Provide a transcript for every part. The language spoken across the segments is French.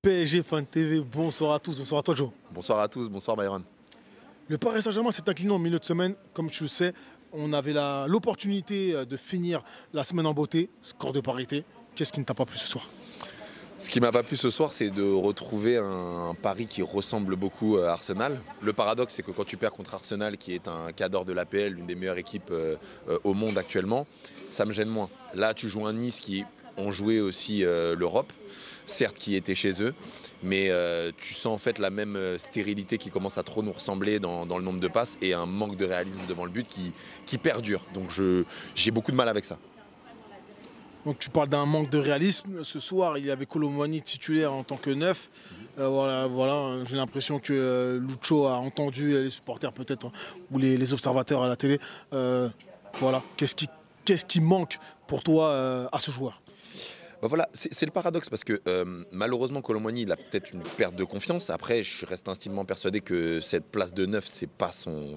PSG Fan TV, bonsoir à tous, bonsoir à toi Joe. Bonsoir à tous, bonsoir Byron. Le Paris Saint-Germain s'est incliné en milieu de semaine, comme tu le sais, on avait l'opportunité de finir la semaine en beauté, score de parité. Qu'est-ce qui ne t'a pas plu ce soir? Ce qui m'a pas plu ce soir, c'est de retrouver un Paris qui ressemble beaucoup à Arsenal. Le paradoxe, c'est que quand tu perds contre Arsenal, qui est un cadre de l'APL, l'une des meilleures équipes au monde actuellement, ça me gêne moins. Là, tu joues un Nice qui ont joué aussi l'Europe, certes qui était chez eux, mais tu sens en fait la même stérilité qui commence à trop nous ressembler dans le nombre de passes et un manque de réalisme devant le but qui perdure. Donc j'ai beaucoup de mal avec ça. Donc tu parles d'un manque de réalisme. Ce soir, il y avait Kolo Muani titulaire en tant que neuf. Voilà, j'ai l'impression que Lucho a entendu les supporters peut-être ou les observateurs à la télé. Voilà, qu'est-ce qui manque pour toi à ce joueur? Bah voilà, c'est le paradoxe parce que malheureusement Kolo Muani il a peut-être une perte de confiance. Après, je reste intimement persuadé que cette place de neuf, c'est pas son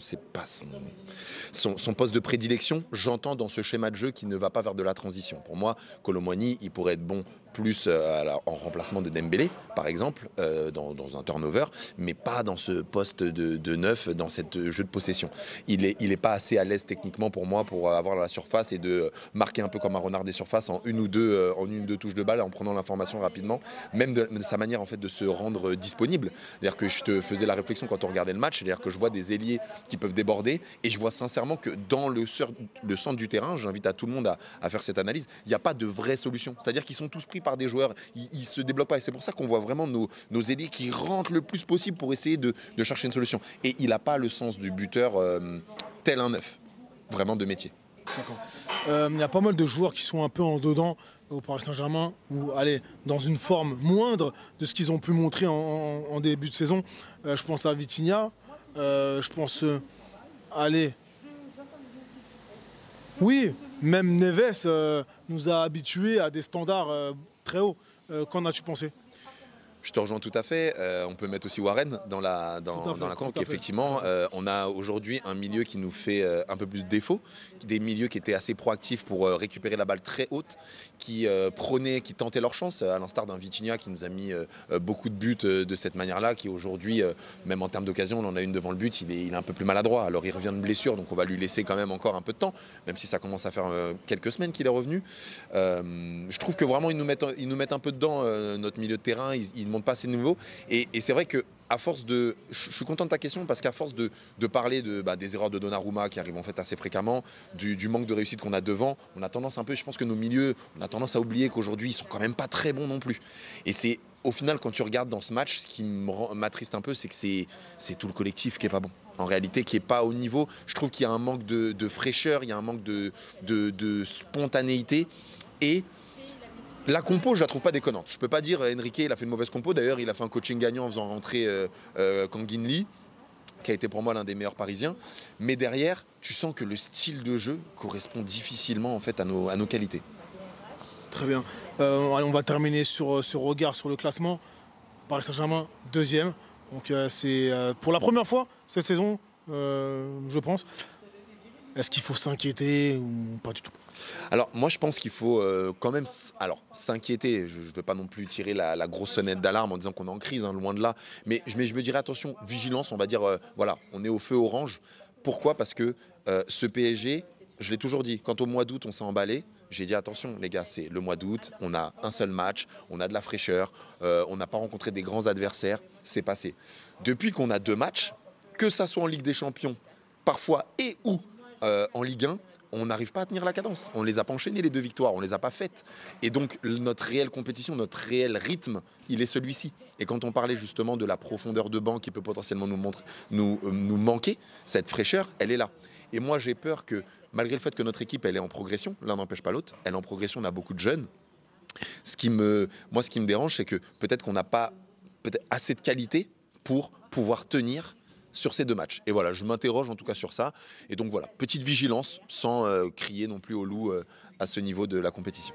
poste de prédilection. J'entends dans ce schéma de jeu qu'il ne va pas vers de la transition. Pour moi, Kolo Muani, il pourrait être bon plus en remplacement de Dembélé, par exemple, dans un turnover, mais pas dans ce poste de neuf, dans cette jeu de possession. Il est pas assez à l'aise techniquement pour moi pour avoir la surface et de marquer un peu comme un renard des surfaces en une ou deux touches de balle en prenant l'information rapidement, même de sa manière en fait de se rendre disponible. C'est-à-dire que je te faisais la réflexion quand on regardait le match, c'est-à-dire que je vois des ailiers qui peuvent déborder et je vois sincèrement que dans le centre du terrain, j'invite à tout le monde à faire cette analyse, il n'y a pas de vraie solution. C'est-à-dire qu'ils sont tous pris par des joueurs, ils se débloquent pas et c'est pour ça qu'on voit vraiment nos ailiers qui rentrent le plus possible pour essayer de chercher une solution. Et il n'a pas le sens du buteur tel un neuf, vraiment de métier. D'accord. Il y a pas mal de joueurs qui sont un peu en dedans au Paris Saint-Germain, ou allez, dans une forme moindre de ce qu'ils ont pu montrer en début de saison. Je pense à Vitinha, je pense, allez, oui, même Neves nous a habitués à des standards très hauts. Qu'en as-tu pensé? Je te rejoins tout à fait. On peut mettre aussi Warren dans la compte. Effectivement, on a aujourd'hui un milieu qui nous fait un peu plus de défaut, des milieux qui étaient assez proactifs pour récupérer la balle très haute, qui prenaient, qui tentaient leur chance, à l'instar d'un Vitinha qui nous a mis beaucoup de buts de cette manière-là, qui aujourd'hui, même en termes d'occasion, on en a une devant le but, il est un peu plus maladroit. Alors il revient de blessure, donc on va lui laisser quand même encore un peu de temps, même si ça commence à faire quelques semaines qu'il est revenu. Je trouve que vraiment ils nous mettent un peu dedans notre milieu de terrain. Ils monte pas assez de niveau et c'est vrai que à force de, je suis content de ta question parce qu'à force de parler des erreurs de Donnarumma qui arrivent en fait assez fréquemment, du manque de réussite qu'on a devant, on a tendance un peu, je pense que nos milieux, on a tendance à oublier qu'aujourd'hui ils sont quand même pas très bons non plus. Et c'est au final quand tu regardes dans ce match, ce qui m'attriste un peu, c'est que c'est tout le collectif qui est pas bon. En réalité, qui est pas au niveau. Je trouve qu'il y a un manque de fraîcheur, il y a un manque de spontanéité et la compo, je la trouve pas déconnante. Je peux pas dire Enrique, il a fait une mauvaise compo. D'ailleurs, il a fait un coaching gagnant en faisant rentrer Kangin Lee, qui a été pour moi l'un des meilleurs Parisiens. Mais derrière, tu sens que le style de jeu correspond difficilement en fait à nos qualités. Très bien. On va terminer sur ce regard sur le classement. Paris Saint-Germain, deuxième. Donc c'est pour la première fois cette saison, je pense. Est-ce qu'il faut s'inquiéter ou pas du tout? Alors moi je pense qu'il faut quand même s'inquiéter. Je ne veux pas non plus tirer la grosse sonnette d'alarme en disant qu'on est en crise, hein, loin de là. Mais je me dirais attention, vigilance, on va dire, voilà, on est au feu orange. Pourquoi? Parce que ce PSG, je l'ai toujours dit, quand au mois d'août on s'est emballé, j'ai dit attention les gars, c'est le mois d'août, on a un seul match, on a de la fraîcheur, on n'a pas rencontré des grands adversaires, c'est passé. Depuis qu'on a 2 matchs, que ça soit en Ligue des Champions, parfois et ou en Ligue 1, on n'arrive pas à tenir la cadence. On ne les a pas enchaînées les 2 victoires, on ne les a pas faites. Et donc notre réelle compétition, notre réel rythme, il est celui-ci. Et quand on parlait justement de la profondeur de banc qui peut potentiellement nous manquer, cette fraîcheur, elle est là. Et moi j'ai peur que, malgré le fait que notre équipe elle est en progression, l'un n'empêche pas l'autre, elle est en progression, on a beaucoup de jeunes. Ce qui me dérange, c'est que peut-être qu'on n'a pas assez de qualité pour pouvoir tenir sur ces 2 matchs. Et voilà, je m'interroge en tout cas sur ça. Et donc voilà, petite vigilance sans crier non plus au loup à ce niveau de la compétition.